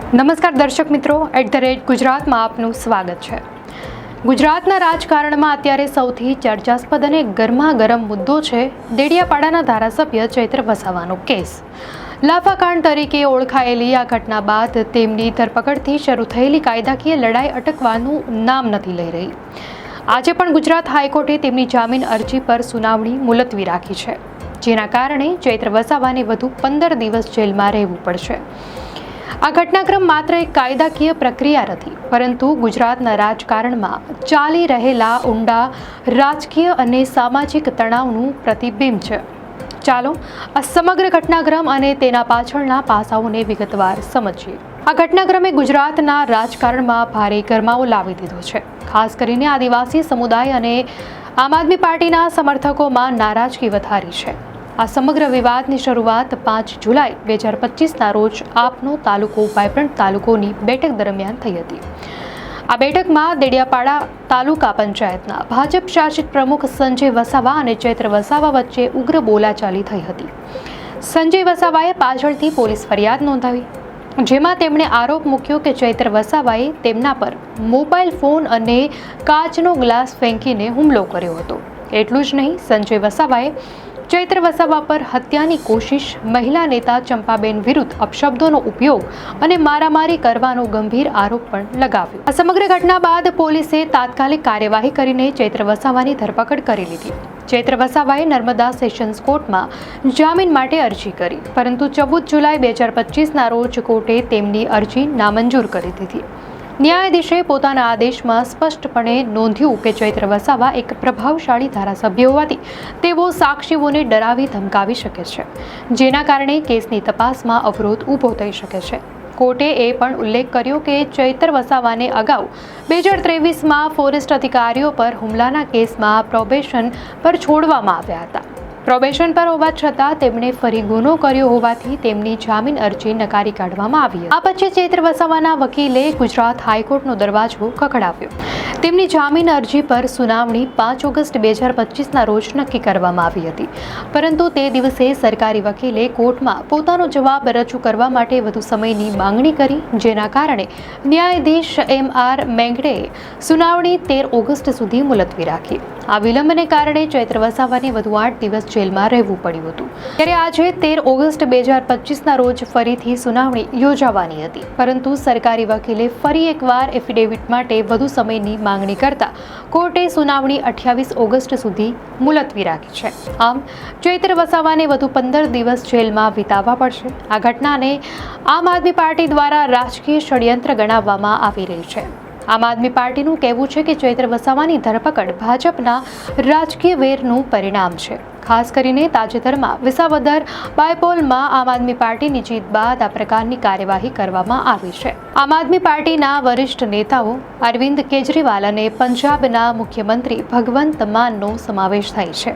નમસ્કાર દર્શક મિત્રો, @ગુજરાતમાં આપનું સ્વાગત છે। ગુજરાતના રાજકારણમાં અત્યારે સૌથી ચર્ચાસ્પદ અને ગરમાગરમ મુદ્દો છે દેડિયાપાડાના ધારાસભ્ય ચૈત્ર વસાવાનો કેસ। લાફાકાંડ તરીકે ઓળખાયેલી આ ઘટના બાદ તેમની ધરપકડથી શરૂ થયેલી કાયદાકીય લડાઈ અટકવાનું નામ નથી લઈ રહી। આજે પણ ગુજરાત હાઈકોર્ટે તેમની જામીન અરજી પર સુનાવણી મુલતવી રાખી છે, જેના કારણે ચૈત્ર વસાવાને વધુ 15 દિવસ જેલમાં રહેવું પડશે। આ ઘટનાક્રમ માત્ર એક કાયદાકીય પ્રક્રિયા નથી, પરંતુ ગુજરાતના રાજકારણમાં ચાલી રહેલા ઊંડા રાજકીય અને સામાજિક તણાવનું પ્રતિબિંબ છે। ચાલો આ સમગ્ર ઘટનાક્રમ અને તેના પાછળના પાસાઓને વિગતવાર સમજીએ। આ ઘટનાક્રમે ગુજરાતના રાજકારણમાં ભારે ગરમાવો લાવી દીધો છે, ખાસ કરીને આદિવાસી સમુદાય અને આમ આદમી પાર્ટીના સમર્થકોમાં નારાજગી વધારી છે। આ સમગ્ર વિવાદની શરૂઆત 5 જુલાઈ 2025ના રોજ આપનો તાલુકો વાયબ્રન્ટ તાલુકોની બેઠક દરમિયાન થઈ હતી। આ બેઠકમાં દેડિયાપાડા તાલુકા પંચાયતના ભાજપ શાસિત પ્રમુખ સંજય વસાવા અને ચૈત્ર વસાવા વચ્ચે ઉગ્ર બોલાચાલી થઈ હતી। સંજય વસાવાએ પાછળથી પોલીસ ફરિયાદ નોંધાવી, જેમાં તેમણે આરોપ મૂક્યો કે ચૈત્ર વસાવાએ તેમના પર મોબાઈલ ફોન અને કાચનો ગ્લાસ ફેંકીને હુમલો કર્યો હતો। એટલું જ નહીં, સંજય વસાવાએ ચૈત્ર વસાવા પર હત્યાની કોશિશ, મહિલા નેતા ચંપાબેન વિરુદ્ધ અપશબ્દોનો ઉપયોગ અને મારામારી કરવાનો ગંભીર આરોપ પણ લગાવ્યો। આ સમગ્ર ઘટના બાદ પોલીસે તાત્કાલિક કાર્યવાહી કરીને ચૈત્ર વસાવાની ધરપકડ કરી લીધી। ચૈત્ર વસાવાએ નર્મદા સેશન્સ કોર્ટમાં જામીન માટે અરજી કરી, પરંતુ 14 જુલાઈ 2025ના રોજ કોર્ટે તેમની અરજી નામંજૂર કરી દીધી। ન્યાયાધીશે પોતાના આદેશમાં સ્પષ્ટપણે નોંધ્યું કે ચૈત્ર વસાવા એક પ્રભાવશાળી ધારાસભ્ય હોવાથી તેઓ સાક્ષીઓને ડરાવી ધમકાવી શકે છે, જેના કારણે કેસની તપાસમાં અવરોધ ઊભો થઈ શકે છે। કોર્ટે એ પણ ઉલ્લેખ કર્યો કે ચૈત્ર વસાવાને અગાઉ 2023માં ફોરેસ્ટ અધિકારીઓ પર હુમલાના કેસમાં પ્રોબેશન પર છોડવામાં આવ્યા હતા। પ્રોબેશન પર હોવા છતાં તેમણે ફરી ગુનો કર્યો હોવાથી તેમની જામીન અરજી નકારી કાઢવામાં આવી હતી। આ પછી ચૈત્ર વસાવાના વકીલે ગુજરાત હાઈકોર્ટનો દરવાજો ખખડાવ્યો। તેમની જામીન અરજી પર સુનાવણી 5 ઓગસ્ટ 2025ના રોજ નક્કી કરવામાં આવી હતી, પરંતુ તે દિવસે સરકારી વકીલે કોર્ટમાં પોતાનો જવાબ રજૂ કરવા માટે વધુ સમયની માંગણી કરી, જેના કારણે ન્યાયાધીશ MR મેંગડેએ સુનાવણી 13 ઓગસ્ટ સુધી મુલતવી રાખી। આ વિલંબને કારણે ચૈત્ર વસાવાને વધુ 8 દિવસ જેલમાં રહેવું પડ્યું હતું। ત્યારે આજે 13 ઓગસ્ટ 2025ના રોજ ફરીથી સુનાવણી યોજાવાની હતી, પરંતુ સરકારી વકીલે ફરી એકવાર એફિડેવિટ માટે વધુ સમયની માંગણી કરતા કોર્ટે સુનાવણી 28 ઓગસ્ટ સુધી મુલતવી રાખી છે। આમ ચૈત્ર વસાવાને વધુ 15 દિવસ જેલમાં વિતાવવા પડશે। આ ઘટનાને આમ આદમી પાર્ટી દ્વારા રાજકીય ષડયંત્ર ગણાવવામાં આવી રહી છે। આમ આદમી પાર્ટીનું કહેવું છે કે ચૈત્ર વસાવાની ધરપકડ ભાજપના રાજકીય વેરનું પરિણામ છે। ખાસ કરીને તાજેતરમાં વિસાવદર બાયપોલમાં આમ આદમી પાર્ટીની જીત બાદ આ પ્રકારની કાર્યવાહી કરવામાં આવી છે। આમ આદમી પાર્ટીના વરિષ્ઠ નેતાઓ અરવિંદ કેજરીવાલ અને પંજાબના મુખ્યમંત્રી ભગવંત માનનો સમાવેશ થાય છે।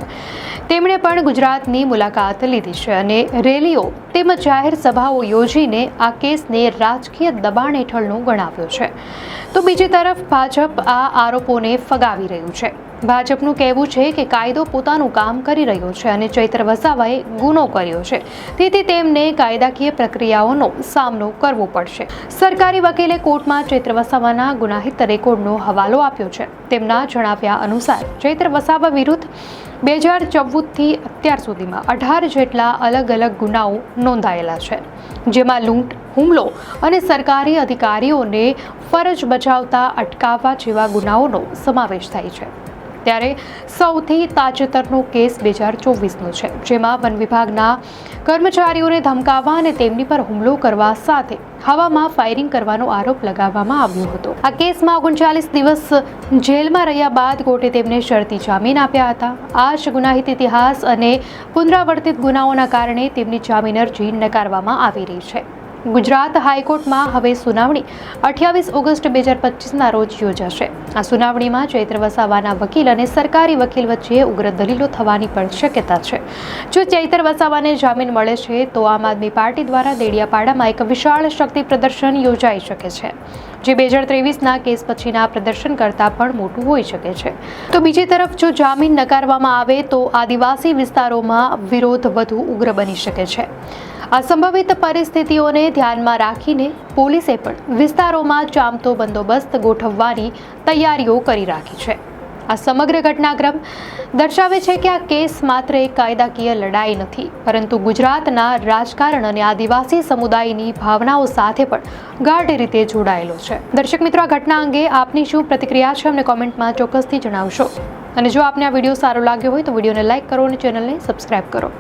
તેમણે પણ ગુજરાતની મુલાકાત લીધી છે અને રેલીઓ તેમજ જાહેર સભાઓ યોજીને આ કેસને રાજકીય દબાણ હેઠળનો ગણાવ્યો છે। તો બીજી તરફ ભાજપ આ આરોપોને ફગાવી રહ્યું છે। ભાજપનું કહેવું છે કે કાયદો પોતાનું કામ કરી રહ્યો છે અને ચૈત્ર વસાવાએ ગુનો કર્યો છે, તેથી તેમને કાયદાકીય પ્રક્રિયાઓનો સામનો કરવો પડશે। સરકારી વકીલે કોર્ટમાં ચૈત્ર વસાવાના ગુનાહિત રેકોર્ડનો હવાલો આપ્યો છે। તેમના જણાવ્યા અનુસાર ચૈત્ર વસાવા વિરુદ્ધ 2014થી અત્યાર સુધીમાં 18 જેટલા અલગ અલગ ગુનાઓ નોંધાયેલા છે, જેમાં લૂંટ, હુમલો અને સરકારી અધિકારીઓને ફરજ બજાવતા અટકાવવા જેવા ગુનાઓનો સમાવેશ થાય છે। ત્યારે સૌથી તાજેતરનો કેસ 2024નો છે, જેમાં વન વિભાગના કર્મચારીઓને ધમકાવવા અને તેમની પર હુમલો કરવા સાથે હવામાં ફાયરિંગ કરવાનો આરોપ લગાવવામાં આવ્યો હતો। આ કેસમાં 39 દિવસ જેલમાં રહ્યા બાદ કોર્ટે તેમને શરતી જામીન આપ્યા હતા। આ જ ગુનાહિત ઇતિહાસ અને પુનરાવર્તિત ગુનાઓના કારણે તેમની જામીન અરજી નકારવામાં આવી રહી છે। ગુજરાત હાઈકોર્ટમાં હવે સુનાવણી 28 ઓગસ્ટ 2025ના રોજ યોજાશે। આ સુનાવણીમાં ચૈત્ર વસાવાના વકીલ અને સરકારી વકીલ વચ્ચે ઉગ્ર દલીલો થવાની પણ શક્યતા છે। જો ચૈત્ર વસાવાને જામીન મળે છે તો આમ આદમી પાર્ટી દ્વારા દેડિયાપાડામાં એક વિશાળ શક્તિ પ્રદર્શન યોજાઈ શકે છે, જે 2023ના કેસ પછીના પ્રદર્શન કરતાં પણ મોટું હોઈ શકે છે। તો બીજી તરફ જો જામીન નકારવામાં આવે તો આદિવાસી વિસ્તારોમાં વિરોધ વધુ ઉગ્ર બની શકે છે। આ સંભવિત પરિસ્થિતિઓને ધ્યાનમાં રાખીને પોલીસે પણ વિસ્તારોમાં ચાંપતો બંદોબસ્ત ગોઠવવાની તૈયારીઓ કરી રાખી છે. આ સમગ્ર ઘટનાક્રમ દર્શાવે છે કે આ કેસ માત્ર એક કાયદાકીય લડાઈ નથી, પરંતુ ગુજરાતના રાજકારણ અને આદિવાસી સમુદાયની ભાવનાઓ સાથે પણ ગાઢ રીતે જોડાયેલો છે. દર્શક મિત્રો, આ ઘટના અંગે આપની શું પ્રતિક્રિયા છે અમને કોમેન્ટમાં ચોક્કસથી જણાવશો. અને જો આપને આ વિડીયો સારો લાગ્યો હોય તો વિડીયોને લાઇક કરો અને ચેનલને સબસ્ક્રાઇબ કરો.